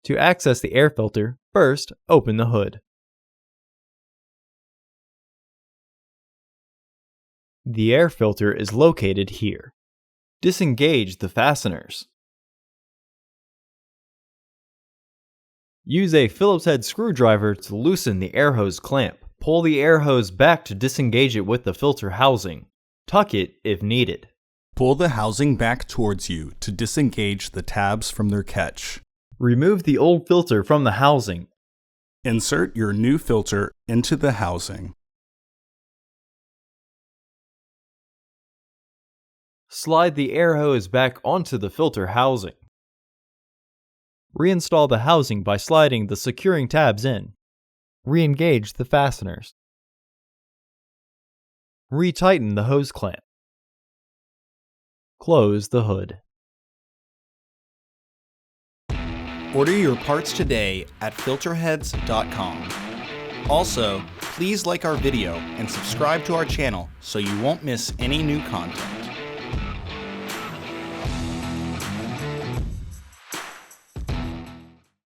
To access the air filter, first open the hood. The air filter is located here. Disengage the fasteners. Use a Phillips head screwdriver to loosen the air hose clamp. Pull the air hose back to disengage it with the filter housing. Tuck it if needed. Pull the housing back towards you to disengage the tabs from their catch. Remove the old filter from the housing. Insert your new filter into the housing. Slide the air hose back onto the filter housing. Reinstall the housing by sliding the securing tabs in. Re-engage the fasteners. Retighten the hose clamp. Close the hood. Order your parts today at filterheads.com. Also, please like our video and subscribe to our channel so you won't miss any new content.